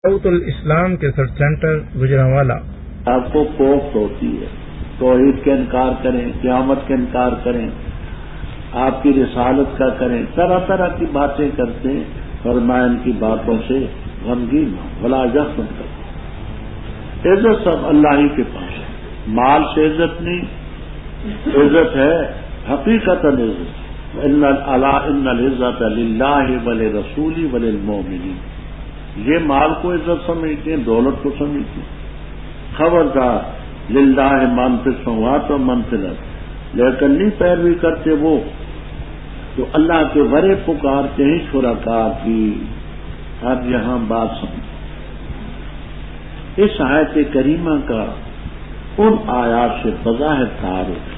دعوت الاسلام کے سر سینٹر گجرانوالہ آپ کو کوفت ہوتی ہے، توحید کا انکار کریں، قیامت کا انکار کریں، آپ کی رسالت کا کریں، طرح طرح کی باتیں کرتے ہیں، فرمایا ان کی باتوں سے غمگین ہو، بھلا یقین کرو۔ عزت سب اللہ ہی کے پاس ہے، مال سے عزت نہیں، عزت ہے حقیقت عزت۔ ان العزت للہ ولرسولہ وللمؤمنین، یہ مال کو عزت سمجھتے ہیں، دولت کو سمجھتے ہیں۔ خبردار، للہ من فی السماوات و من فی الارض، لیکن نہیں پیروی کرتے وہ تو اللہ کے ورے پکارتے ہیں شرکاء کی۔ اب یہاں بات سمجھ، اس آیت کریمہ کا ان آیات سے بظاہر تعارف ہے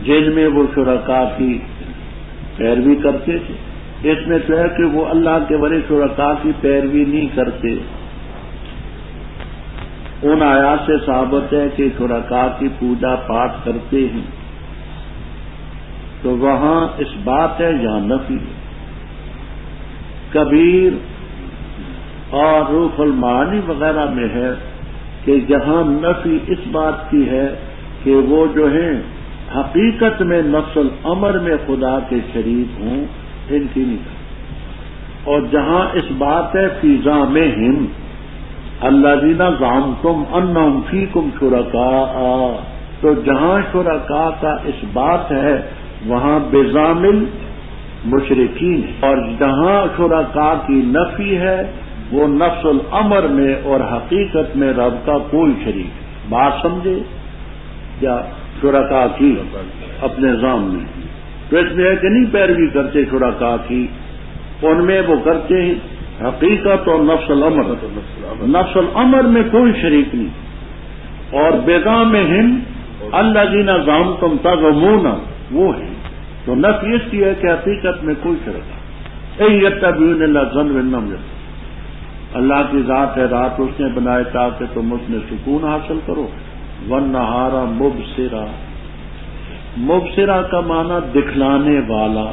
جن میں وہ شرکاء کی پیروی کرتے تھے۔ اس میں تو ہے کہ وہ اللہ کے ورے شرکاء کی پیروی نہیں کرتے۔ ان آیات سے ثابت ہے کہ شرکاء کی پوجا پاٹ کرتے ہیں، تو وہاں اس بات ہے یا نفی ہے۔ کبیر اور روح المعانی وغیرہ میں ہے کہ جہاں نفی اس بات کی ہے کہ وہ جو ہیں حقیقت میں نفس الامر میں خدا کے شریک ہوں، ان کی نہیں۔ اور جہاں اس بات ہے فی زعمہم الذین زعمتم انہم فیکم شرکاء، تو جہاں شرکاء کا اس بات ہے وہاں بزامل مشرکین ہے، اور جہاں شرکاء کی نفی ہے وہ نفس الامر میں اور حقیقت میں رب کا کوئی شریک ہے۔ بات سمجھے کیا؟ شرکاء کی اپنے ذام میں، تو اس میں ہے کہ نہیں پیروی کرتے شرکاء کی، ان میں وہ کرتے ہیں حقیقت اور نفس الامر، نفس الامر میں کوئی شریک نہیں۔ اور بزعمہم الذین زعمتم تزعمون، وہ ہے تو نفی اس کی ہے کہ حقیقت میں کوئی شرک نہیں۔ یتبعون الا الظن وانہم یظنون، اللہ کی ذات ہے، رات اس نے بنائے تاکہ تم اس میں سکون حاصل کرو۔ والنہار مبصرا، مبصرا کا معنی دکھلانے والا۔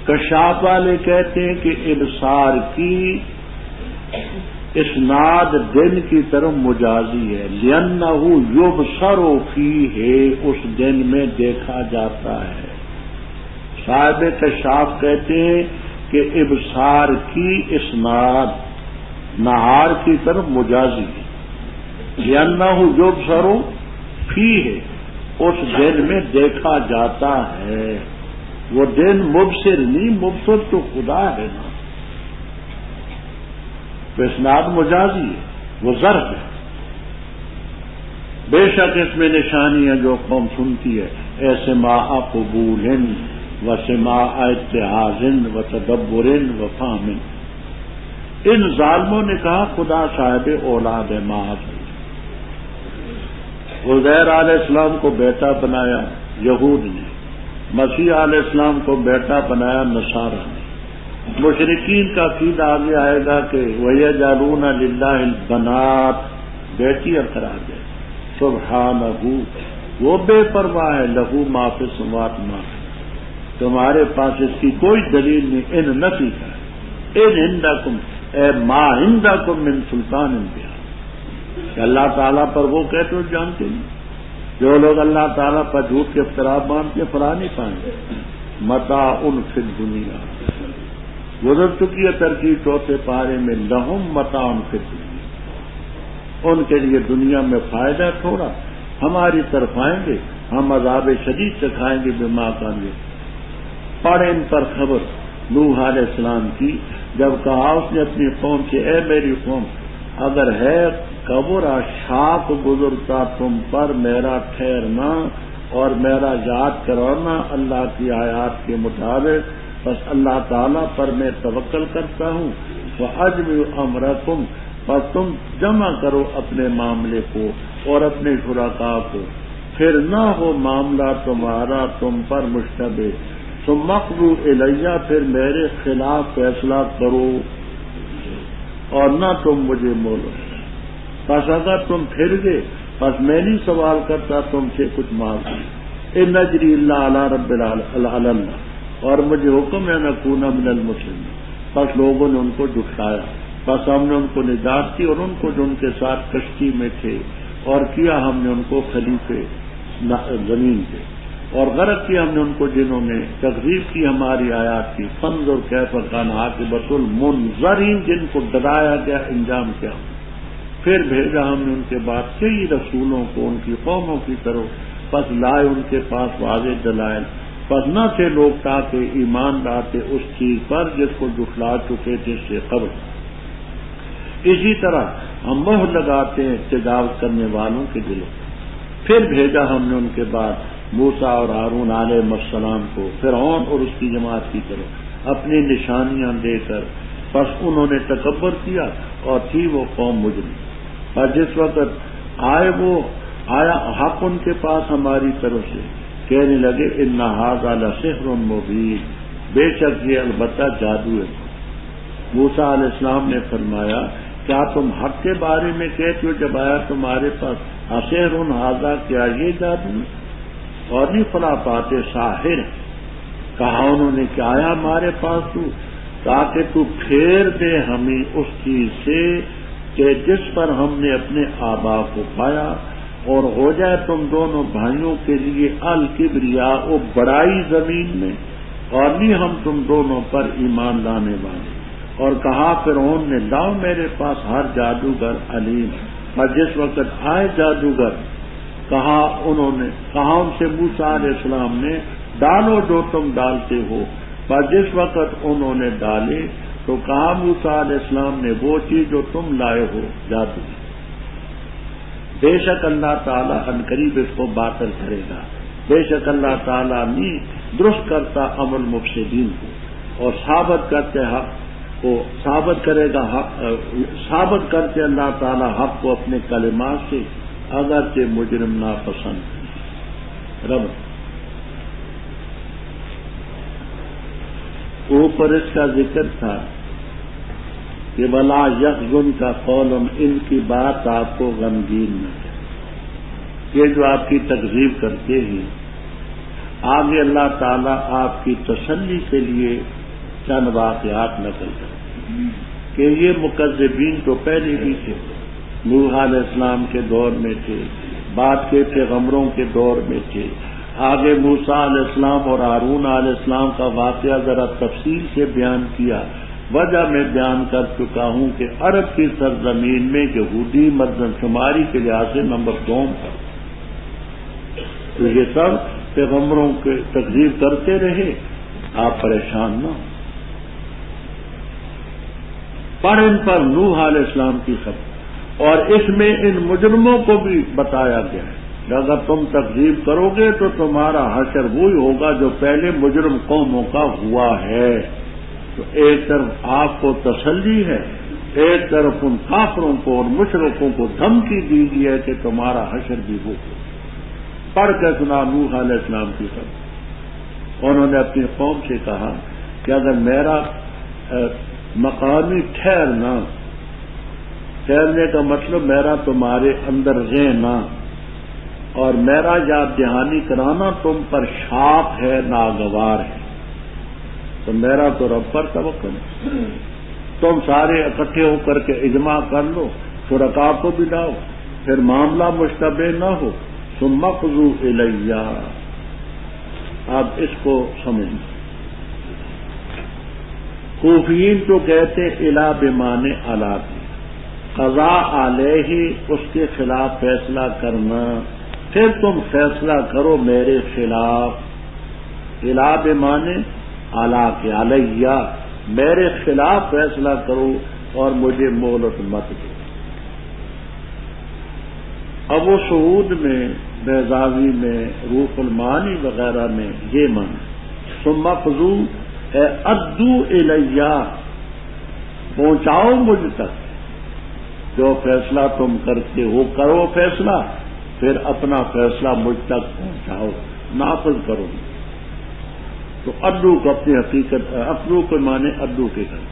کشاف والے کہتے ہیں کہ ابصار کی اسناد دن کی طرف مجازی ہے، لأنہ یبصر فیہ، اس دن میں دیکھا جاتا ہے۔ صاحب کشاف کہتے ہیں کہ ابصار کی اسناد نہار کی طرف مجازی ہے، لأنہ یبصر فیہ، اس دن میں دیکھا جاتا ہے۔ وہ دن مبصر نہیں، مبصر تو خدا ہے نا، تو اسناد مجازی ہے، وہ ظرف ہے۔ بے شک اس میں نشانی ہے جو قوم سنتی ہے، اے سماع قبول و سماع اتعاظ و تدبر و فہم۔ ان ظالموں نے کہا خدا صاحب اولاد ہے، معاذ اللہ۔ عزیر علیہ السلام کو بیٹا بنایا یہود نے، مسیح علیہ السلام کو بیٹا بنایا نصارہ نے۔ مشرکین کا عقیدہ آگے آئے گا کہ وَيَجْعَلُونَ لِلَّهِ الْبَنَاتِ، بیٹی قرار دے، سبحانہ، وہ بے پرواہ ہے، لہو ما فی السماوات ما، تمہارے پاس اس کی کوئی دلیل نہیں۔ ان نفی کا ان عندکم، اے ما عندکم من سلطان بہا، کہ اللہ تعالیٰ پر وہ کہتے ہو جانتے نہیں۔ جو لوگ اللہ تعالیٰ پر جھوٹ کے افطرا باندھ کے فلاح نہیں پائیں گے۔ متاع فی الدنیا، گزر چکی ہے ترکیب چوتھے پارے میں، لہم متاع فی الدنیا، ان کے لیے دنیا میں فائدہ تھوڑا، ہماری طرف آئیں گے ہم عذاب شدید سے کھائیں گے بما کانوا۔ پڑھ ان پر خبر نوح علیہ السلام کی، جب کہا اس نے اپنی قوم سے، اے میری قوم، اگر ہے کبرا شاک گزرتا تم پر میرا ٹھہرنا اور میرا یاد کرانا اللہ کی آیات کے مطابق، بس اللہ تعالیٰ پر میں توکل کرتا ہوں۔ وَأَجْمِعُوا أَمْرَكُمْ، بس تم جمع کرو اپنے معاملے کو اور اپنے شرکاء کو، پھر نہ ہو معاملہ تمہارا تم پر مشتبہ، ثُمَّ اقْضُوا إِلَيَّ، پھر میرے خلاف فیصلہ کرو اور نہ تم مجھے مولو۔ بس اگر تم پھر گئے بس میں نہیں سوال کرتا تم سے کچھ معاف، ان نجری اللہ علی رب العالمین، اور مجھے حکم ہے نکون من المسلمین۔ بس لوگوں نے ان کو جھٹلایا، بس ہم نے ان کو نجات دی اور ان کو جو ان کے ساتھ کشتی میں تھے اور کیا ہم نے ان کو خلیفے زمین پہ اور غرق کیا ہم نے ان کو جنہوں نے تکذیب کی ہماری آیات کی فانظر کیف کان عاقبۃ المنذرین جن کو ڈرایا گیا انجام کیا پھر بھیجا ہم نے ان کے بعد کئی رسولوں کو ان کی قوموں کی طرف پس لائے ان کے پاس واضح دلائل پس نہ تھے لوگ تاکہ ایمان لاتے اس چیز پر جس کو جھٹلا چکے تھے اس سے قبل اسی طرح ہم مہر لگاتے ہیں تجاوز کرنے والوں کے دلوں پھر بھیجا ہم نے ان کے بعد موسیٰ اور ہارون علیہ السلام کو فرعون اور اس کی جماعت کی طرف اپنی نشانیاں دے کر پس انہوں نے تکبر کیا اور تھی وہ قوم مجرم اور جس وقت آیا حق ان کے پاس ہماری طرف سے کہنے لگے ان ھذا لسحر مبین بے شک یہ البتہ جادو ہے موسیٰ علیہ السلام نے فرمایا کیا تم حق کے بارے میں کہتے ہو جب آیا تمہارے پاس سحر ھذا کیا یہ جادو ہے اور نہیں فلا پاتے ساحر کہا انہوں نے کیا آیا ہمارے پاس تو تاکہ تو پھیر دے ہمیں اس چیز سے کہ جس پر ہم نے اپنے آبا کو پایا اور ہو جائے تم دونوں بھائیوں کے لیے الکبریاء و بڑائی زمین میں اور نہیں ہم تم دونوں پر ایمان لانے والے اور کہا فرعون نے لاؤ میرے پاس ہر جادوگر علیم اور جس وقت آئے جادوگر کہا ان سے موسیٰ علیہ السلام نے ڈالو جو تم ڈالتے ہو پر جس وقت انہوں نے ڈالے تو کہا موسیٰ علیہ السلام نے وہ چیز جو تم لائے ہو جادو بے شک اللہ تعالیٰ عنقریب اس کو باطل کرے گا بے شک اللہ تعالیٰ نہیں درست کرتا عمل مفسدین کو اور ثابت کرتے حق کو ثابت کرے گا ثابت کرتے اللہ تعالیٰ حق کو اپنے کلمات سے اگرچہ مجرم ناپسند رب اوپر اس کا ذکر تھا کہ ولا یحزن کا قولم ان کی بات آپ کو غمگین نہ کرے یہ جو آپ کی تکذیب کرتے ہیں آگے اللہ تعالیٰ آپ کی تسلی کے لیے چند واقعات نقل کرتے کہ یہ مکذبین تو پہلے بھی تھے نوح علیہ السلام کے دور میں تھے بعد کے پیغمبروں کے دور میں تھے آگے موسیٰ علیہ السلام اور ہارون علیہ السلام کا واقعہ ذرا تفصیل سے بیان کیا وجہ میں بیان کر چکا ہوں کہ عرب کی سرزمین میں یہودی مردم شماری کے لحاظ سے نمبر 2 پر تو یہ سب پیغمبروں کے تکذیب کرتے رہے آپ پریشان نہ ہوں پر ان پر نوح علیہ السلام کی خبر اور اس میں ان مجرموں کو بھی بتایا گیا ہے اگر تم تکذیب کرو گے تو تمہارا حشر وہی ہوگا جو پہلے مجرم قوموں کا ہوا ہے تو ایک طرف آپ کو تسلی ہے ایک طرف ان کافروں کو اور مشرکوں کو دھمکی دی گئی ہے کہ تمہارا حشر بھی وہ پڑھ کے سنا نوح علیہ السلام کی خبر انہوں نے اپنی قوم سے کہا کہ اگر میرا مقامی ٹھہرنے کا مطلب میرا تمہارے اندر رہنا اور میرا یاد دہانی کرانا تم پر شاق ہے ناگوار ہے تو میرا تو رب پر توکل ہے تم سارے اکٹھے ہو کر کے اجماع کر لو شرکاء کو بھی لاؤ پھر معاملہ مشتبہ نہ ہو ثم اقضوا الیہ آپ اس کو سمجھیں کوفیین تو کہتے الا بمانے الا قضاء علیہ اس کے خلاف فیصلہ کرنا پھر تم فیصلہ کرو میرے خلاف الا بمانے الا کے علیہ میرے خلاف فیصلہ کرو اور مجھے مہلت مت دو اب وہ سعود میں بیضاوی میں روح المعانی وغیرہ میں یہ معنی ثم اقضوا اے ادو الیہ پہنچاؤ مجھ تک جو فیصلہ تم کرتے ہو کرو فیصلہ پھر اپنا فیصلہ مجھ تک پہنچاؤ نافذ کرو تو ادو کو اپنی حقیقت ادو کو مانے ادو کے گھر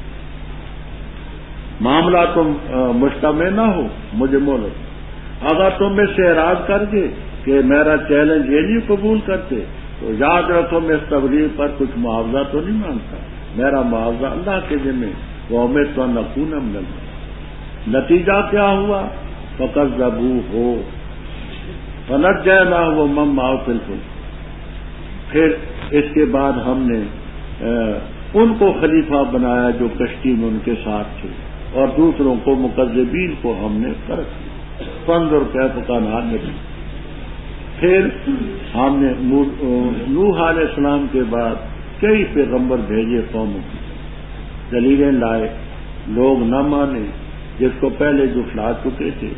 معاملہ تم مجتمع نہ ہو مجھے مولت اگر تم میں سے اعراض کر کے کہ میرا چیلنج یہ نہیں قبول کرتے تو یاد رکھو میں اس تبلیغ پر کچھ معاوضہ تو نہیں مانگتا میرا معاوضہ اللہ کے ذمہ وَأُمِرْتُ أَنْ أَكُونَ مِنَ الْمُسْلِمِينَ۔ نتیجہ کیا ہوا؟ فَكَذَّبُوهُ فَنَجَّيْنَاهُ وَمَن مَّعَهُ فِي الْفُلْكِ۔ پھر اس کے بعد ہم نے ان کو خلیفہ بنایا جو کشتی میں ان کے ساتھ تھے، اور دوسروں کو مکذبین کو ہم نے ترک دیا۔ فانظر کیف کان عاقبۃ۔ پھر ہم نے نوح علیہ السلام کے بعد کئی پیغمبر بھیجے قوموں کی، دلیلیں لائے، لوگ نہ مانے، جس کو پہلے جھٹلا چکے تھے،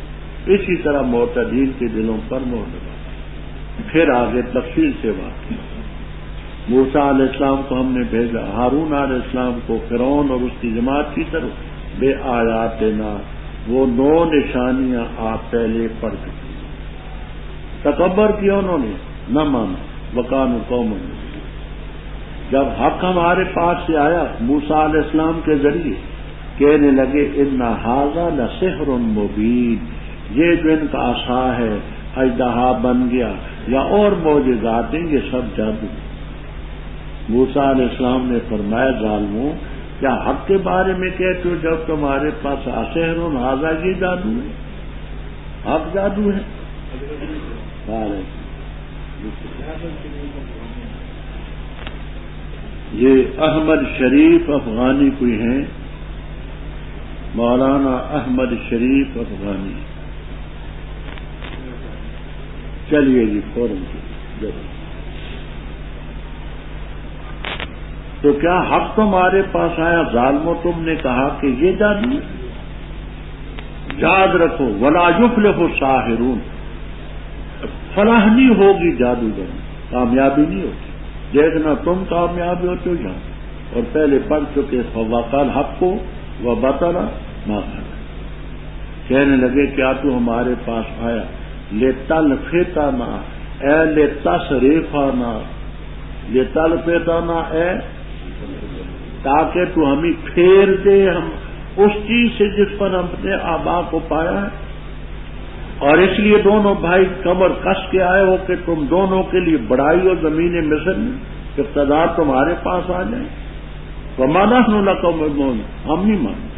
اسی طرح معتدین کے دلوں پر مہر لگا۔ پھر آگے تفصیل سے بات، موسیٰ علیہ السلام کو ہم نے بھیجا، ہارون علیہ السلام کو فرعون اور اس کی جماعت کی طرف، بے آیاتنا، وہ 9 نشانیاں آپ پہلے پڑھ چکے، تکبر کیا انہوں نے، نہ مانا، وکانوا قوما مجرمین۔ جب حق ہمارے پاس سے آیا موسیٰ علیہ السلام کے ذریعے، کہنے لگے ان ھذا لسحر مبین، یہ جو ان کا عصا ہے اژدہا بن گیا یا اور معجزات ہیں، یہ سب جادو۔ موسیٰ علیہ السلام نے فرمایا ظالموں، کیا حق کے بارے میں کہتے ہو جب تمہارے پاس سحر ھذا یہ جادو ہے؟ حق جادو ہے؟ یہ احمد شریف افغانی کوئی ہیں، مولانا احمد شریف افغانی۔ چلیے جی فوراً ضرور۔ تو کیا حق تمہارے پاس آیا ظالموں، تم نے کہا کہ یہ جادو ہے؟ یاد رکھو ولا یفلح الساحرون، فلاح نہیں ہوگی جادوگر، کامیابی نہیں ہوگی۔ دیکھنا تم کامیاب ہوتے ہو جہاں، اور پہلے پڑھ چکے فوقع الحق وبطل ما كان۔ کہنے لگے کیا تو ہمارے پاس آیا لتلفتنا اے لتصرفنا، لتلفتنا اے تاکہ تو ہمیں پھیر دے ہم اس چیز سے جس پر ہم نے آبا کو پایا ہے، اور اس لیے دونوں بھائی کمر کس کے آئے ہو کہ تم دونوں کے لیے بڑائی اور زمین مصر میں اقتدار تمہارے پاس آ جائے۔ وما نحن لک مؤمنون، ہم نہیں مانتے۔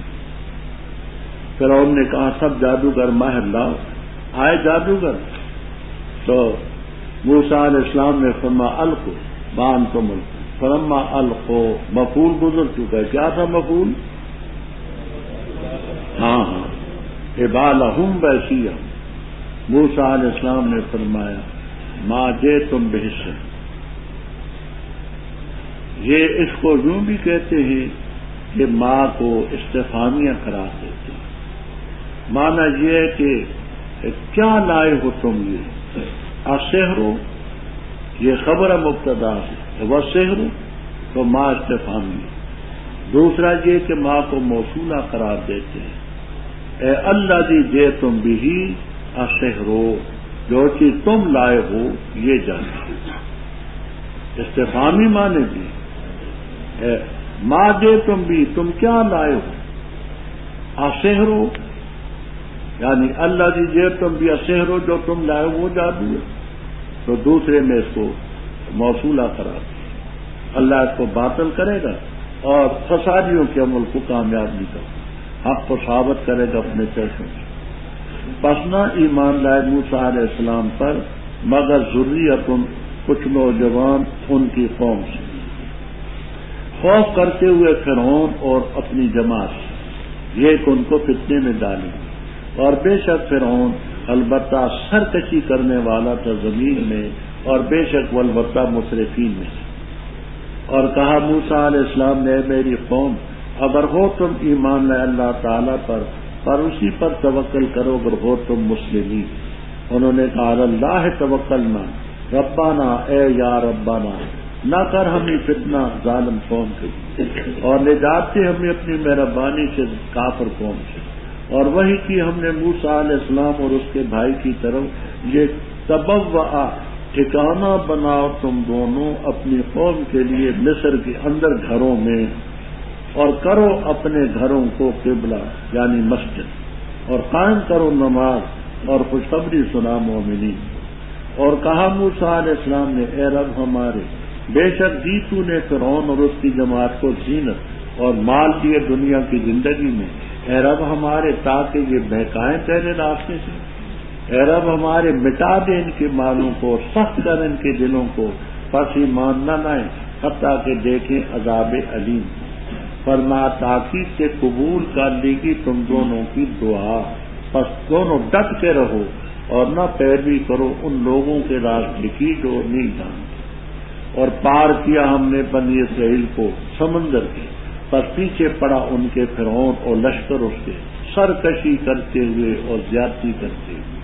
فرعون نے کہا سب جادوگر ماہر لاؤ، آئے جادوگر، تو موسیٰ علیہ السلام نے فرمایا القوا وانتم ملقون، فلما القوا، مفعول گزر چکا ہے، کیا تھا مفعول؟ ہاں حبالہم وعصیہم۔ موسیٰ علیہ السلام نے فرمایا ما جئتم بہ، یہ اس کو یوں بھی کہتے ہیں کہ ماں کو استفہامیہ قرار دیتے ہیں۔ مانا یہ ہے کہ کیا لائے ہو تم، یہ السحر، یہ خبر مبتدا ہے، وہ سحر تو ماں استفہامیہ۔ دوسرا یہ کہ ماں کو موصولہ قرار دیتے ہیں، اے الذی جئتم بہ السحر، جو چیز تم لائے ہو یہ جانو۔ استفہامی معنی بھی ماں جئتم بھی، تم کیا لائے ہو، السحر یعنی الذی جئتم بہ السحر، جو تم لائے ہو وہ جادو ہے۔ تو دوسرے میں اس کو موصولہ قرار دیا، اللہ اس کو باطل کرے گا اور فسادیوں کے عمل کو کامیاب نہیں کرے، حق کو ثابت کرے گا اپنے پیسوں سے۔ پس نہ ایمان لائے موسیٰ علیہ السلام پر مگر ذریتن، کچھ نوجوان ان کی قوم سے، خوف کرتے ہوئے فرعون اور اپنی جماعت سے، یہ کہ ان کو فتنے میں ڈالیں۔ اور بے شک فرعون البتہ سرکشی کرنے والا تھا زمین میں، اور بے شک والبتہ مسرفین میں سے۔ اور کہا موسیٰ علیہ السلام نے اے میری قوم، اگر ہو تم ایمان لائے اللہ تعالیٰ پر اسی پر توکل کرو، اگر ہو تم مسلمین۔ انہوں نے کہا اللہ توکلنا ربنا، اے یا ربنا نہ کر ہمیں فتنہ ظالم قوم سے، اور نجات دے ہمیں اپنی مہربانی سے کافر قوم سے۔ اور وہی کی ہم نے موسیٰ علیہ السلام اور اس کے بھائی کی طرف، یہ تبوّأ، ٹھکانہ بناؤ تم دونوں اپنی قوم کے لیے مصر کے اندر گھروں میں، اور کرو اپنے گھروں کو قبلہ یعنی مسجد، اور قائم کرو نماز، اور خوشخبری سنا مومنین۔ اور کہا موسیٰ علیہ السلام نے اے رب ہمارے، بے شک دی تو نے فرعون اور اس کی جماعت کو زینت اور مال دیے دنیا کی زندگی میں، اے رب ہمارے تاکہ یہ بہکائیں تیرے راستے سے، اے رب ہمارے مٹا دے ان کے مالوں کو، سخت کر ان کے دلوں کو، پس ایمان نہ لائیں حتیٰ کہ دیکھیں عذاب علیم۔ فرمایا تاکید سے قبول کر لی گی تم دونوں کی دعا، پس دونوں ڈٹ کے رہو اور نہ پیروی کرو ان لوگوں کے راستے کی جو نہیں جانتے۔ اور پار کیا ہم نے بنی اسرائیل کو سمندر کے، پس پیچھے پڑا ان کے فرعون اور لشکر اس کے، سرکشی کرتے ہوئے اور زیادتی کرتے ہوئے،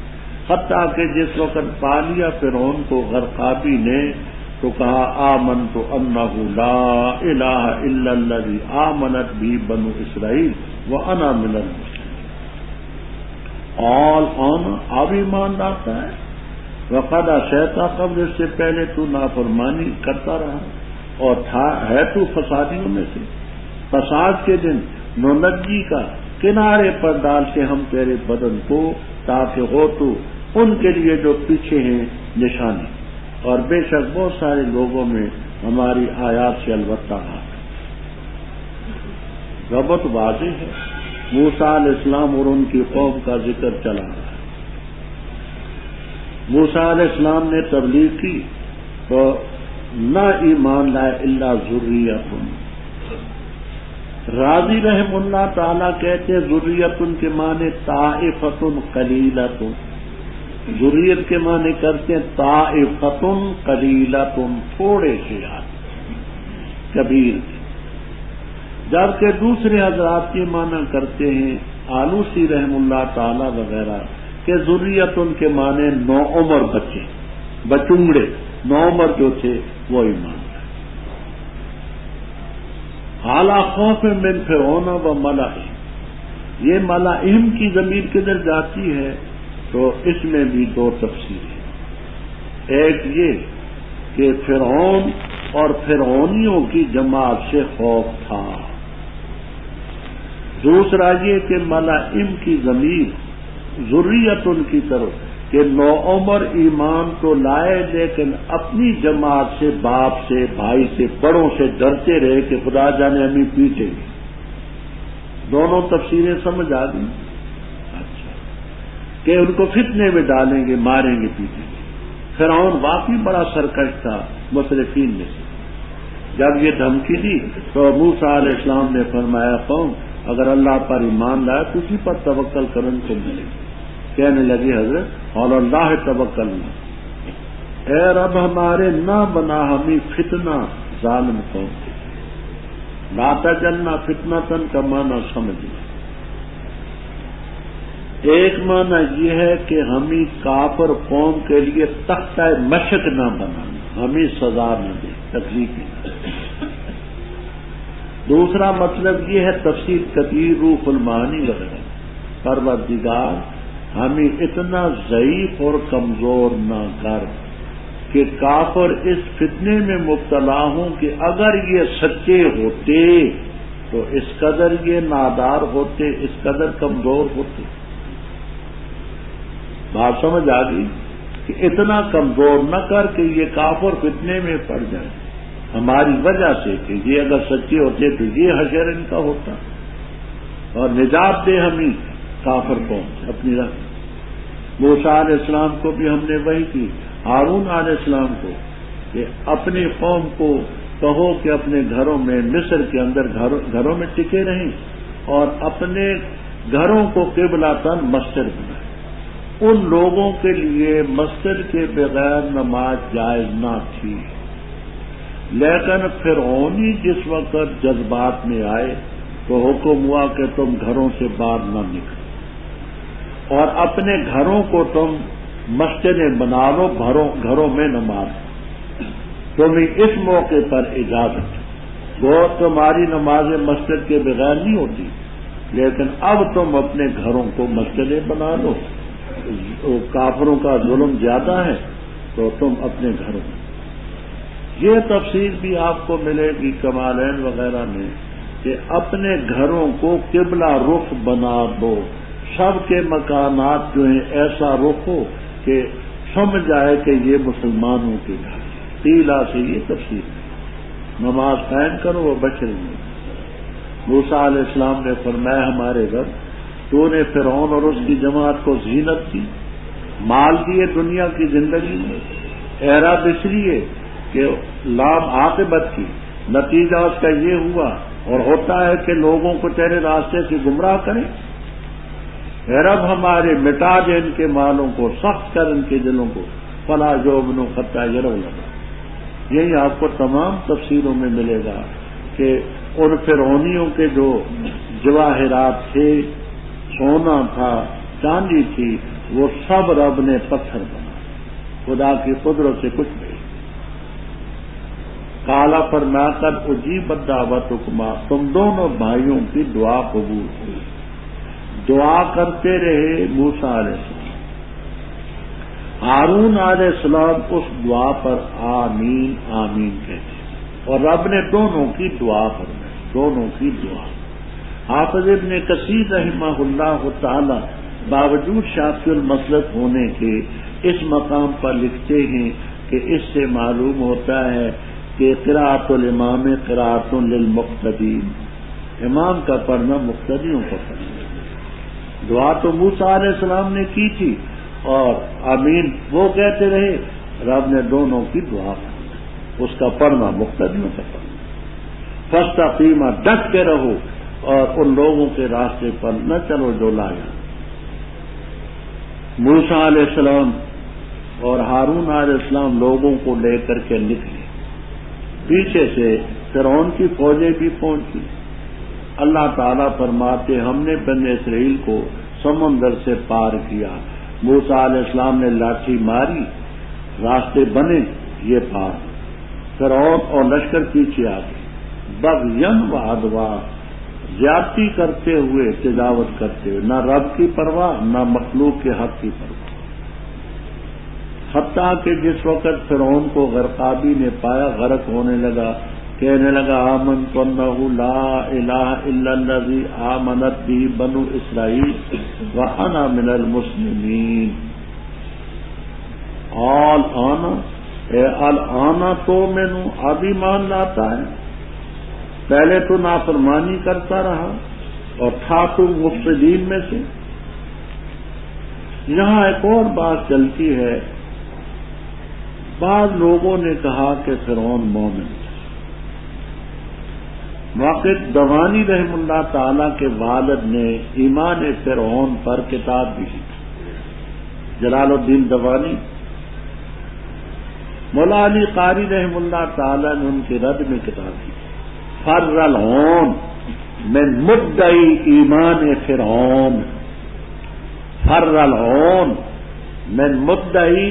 حتیٰ کہ جس وقت پا لیا فرعون کو غرقابی نے تو کہا آمنت انہ لا الہ الا الذی آمنت بھی بنو اسرائیل وانا من المسلمین۔ آل آن اب ایمان لاتا ہے، وقد عصیت قبل، اس سے پہلے تو نافرمانی کرتا رہا اور ہے تو فسادیوں میں سے۔ فساد کے دن ننجی کا کنارے پر ڈالتے ہم تیرے بدن کو، تاکہ ہو تو ان کے لیے جو پیچھے ہیں نشانی، اور بے شک بہت سارے لوگوں میں ہماری آیات سے البتہ ربط واضح ہے۔ موسیٰ علیہ السلام اور ان کی قوم کا ذکر چلا رہا ہے۔ موسیٰ علیہ السلام نے تبلیغ کی تو نہ ایمان لائے الا ذریۃ۔ راضی رحم اللہ تعالیٰ کہتے ہیں ذریۃ کے معنی طائفۃ قلیلۃ، ذریت کے معنی کرتے ہیں طائفۃ قلیلۃ، تھوڑے سے آدمی کبیر، جبکہ دوسرے حضرات کے معنی کرتے ہیں آلوسی رحم اللہ تعالی وغیرہ کہ ذریت کے معنی نو عمر بچے، بچونگڑے، نو عمر جو تھے وہ ایمان لائے۔ اعلیٰ خوف من فرعون و ملئہ، یہ ملائم کی ضمیر کدھر جاتی ہے تو اس میں بھی دو تفسیریں، ایک یہ کہ فرعون اور فرعونیوں کی جماعت سے خوف تھا، دوسرا یہ کہ ملائم کی ضمیر ذریت ان کی طرف کہ نو عمر ایمان تو لائے لیکن اپنی جماعت سے، باپ سے، بھائی سے، بڑوں سے ڈرتے رہے کہ خدا جانے ہمیں پیٹیں گے۔ دونوں تفسیریں سمجھ آ گئی کہ ان کو فتنے میں ڈالیں گے، ماریں گے، پیٹیں گے۔ فرعون واقعی بڑا سرکش تھا مصرفین میں سے۔ جب یہ دھمکی دی تو موسیٰ علیہ السلام نے فرمایا قوم اگر اللہ پر ایمان لائے تو اسی پر توکل کرن کو ملے گی۔ کہنے لگے حضرت اور اللہ توکلنا، اے رب ہمارے نہ بنا ہمیں فتنہ ظالم قوم کے، لا تجعلنا فتنۃ کا معنی سمجھنا۔ ایک معنی یہ ہے کہ ہمیں کافر قوم کے لیے تختہ مشق نہ بنانا، ہمیں سزا نہ دے، تکلیف نہ دے۔ دوسرا مطلب یہ ہے تفسیر کثیر روح المعانی وغیرہ، پروردگار ہمیں اتنا ضعیف اور کمزور نہ کر کہ کافر اس فتنے میں مبتلا ہوں کہ اگر یہ سچے ہوتے تو اس قدر یہ نادار ہوتے، اس قدر کمزور ہوتے۔ بات سمجھ آ گئی کہ اتنا کمزور نہ کر کہ یہ کافر فتنے میں پڑ جائے ہماری وجہ سے، کہ یہ اگر سچے ہوتے تو یہ حشر ان کا ہوتا، اور نجات دے ہمیں کافر قوم سے اپنی رحم۔ موسیٰ علیہ السلام کو بھی ہم نے وہی کی، ہارون علیہ السلام کو کہ اپنی قوم کو کہو کہ اپنے گھروں میں، مصر کے اندر گھروں میں ٹکے رہیں اور اپنے گھروں کو قبلۃً مسجد بنائیں۔ ان لوگوں کے لیے مسجد کے بغیر نماز جائز نہ تھی، لیکن فرعونی جس وقت جذبات میں آئے تو حکم ہوا کہ تم گھروں سے باہر نہ نکلو اور اپنے گھروں کو تم مسجدیں بنا لو، گھروں میں نماز۔ تمہیں اس موقع پر اجازت، وہ تمہاری نمازیں مسجد کے بغیر نہیں ہوتی، لیکن اب تم اپنے گھروں کو مسجدیں بنا لو، کافروں کا ظلم زیادہ ہے تو تم اپنے گھروں میں۔ یہ تفسیر بھی آپ کو ملے گی کمالین وغیرہ میں کہ اپنے گھروں کو قبلہ رخ بنا دو، سب کے مکانات جو ہیں ایسا رخ ہو کہ سمجھ آئے کہ یہ مسلمانوں کے گھر۔ قیلہ سے یہ تفسیر ہے، نماز قائم کرو وہ بچ رہی ہے۔ موسیٰ علیہ السلام نے فرمایا ہمارے رب تو نے فرعون اور اس کی جماعت کو زینت دی، مال دیے دنیا کی زندگی میں، اعراض اس لیے کہ لام عاقبت کی نتیجہ اس کا یہ ہوا اور ہوتا ہے کہ لوگوں کو تیرے راستے سے گمراہ کریں۔ اے رب ہمارے مٹا دے ان کے مالوں کو، سخت کر ان کے دلوں کو، فلا یؤمنوا حتی یروا العذاب۔ یہی آپ کو تمام تفسیروں میں ملے گا کہ ان فرعونیوں کے جو جواہرات تھے، سونا تھا، چاندی تھی، وہ سب رب نے پتھر بنا، خدا کی قدرت سے کچھ نہیں۔ کالا فرما کر اجیبت دعوتکما، تم دونوں بھائیوں کی دعا قبول ہوئی۔ دعا کرتے رہے موسیٰ علیہ السلام، ہارون علیہ السلام اس دعا پر آمین آمین کہتے، اور رب نے دونوں کی دعا فرمائی، دونوں کی دعا۔ حافظ ابن کثیر رحمہ اللہ تعالی باوجود شافعی المسلک ہونے کے اس مقام پر لکھتے ہیں کہ اس سے معلوم ہوتا ہے کہ قراءۃ الامام قراءۃ للمقتدین، امام کا پڑھنا مقتدیوں کا پڑھنا۔ دعا تو موسیٰ علیہ السلام نے کی تھی اور آمین وہ کہتے رہے، رب نے دونوں کی دعا کی، اس کا پڑھنا مقتدیوں کا پڑھنا۔ فاستقیما، ڈٹ کے رہو اور ان لوگوں کے راستے پر نہ چلو جو لایا۔ موسیٰ علیہ السلام اور ہارون علیہ السلام لوگوں کو لے کر کے نکلے، پیچھے سے فرعون کی فوجیں بھی پہنچی۔ اللہ تعالیٰ فرماتے ہم نے بنی اسرائیل کو سمندر سے پار کیا، موسیٰ علیہ السلام نے لاٹھی ماری، راستے بنے، یہ پار۔ فرعون اور لشکر پیچھے آ گئے، بغیاً و عدوا، زیادتی کرتے ہوئے، تجاوز کرتے ہوئے، نہ رب کی پرواہ نہ مخلوق کے حق کی پرواہ۔ حتیٰ کہ جس وقت فرعون کو غرقابی نے پایا، غرق ہونے لگا، کہنے لگا آمنت انہ لا الہ الا الذی آمنت بہ بنو اسرائیل وانا من المسلمین۔ آنا تو میں نے اب ایمان لاتا ہے، پہلے تو نافرمانی کرتا رہا اور تھا تو مفسدین میں سے۔ یہاں ایک اور بات چلتی ہے، بعض لوگوں نے کہا کہ فرعون مومن، واقف دوانی رحم اللہ تعالی کے والد نے ایمان فرعون پر کتاب بھی لکھی، جلال الدین دوانی۔ مولا علی قاری رحم اللہ تعالی نے ان کے رد میں کتاب دی، فر العون من مدعی ایمان فرعون، فر العون من مدعی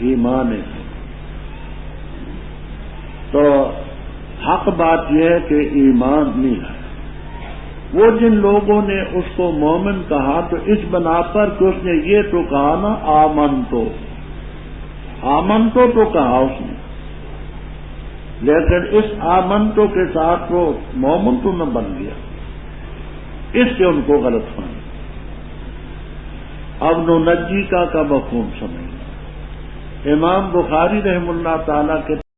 ایمان فرعون۔ تو حق بات یہ ہے کہ ایمان نہیں ہے۔ وہ جن لوگوں نے اس کو مومن کہا تو اس بنا پر کہ اس نے یہ تو کہا نا آمنتو تو کہا اس نے، لیکن اس آمنتو کے ساتھ وہ مومن تو نہ بن گیا، اس سے ان کو غلط فہمی۔ اب ننجی کا مفہوم سمجھنا، امام بخاری رحم اللہ تعالی کے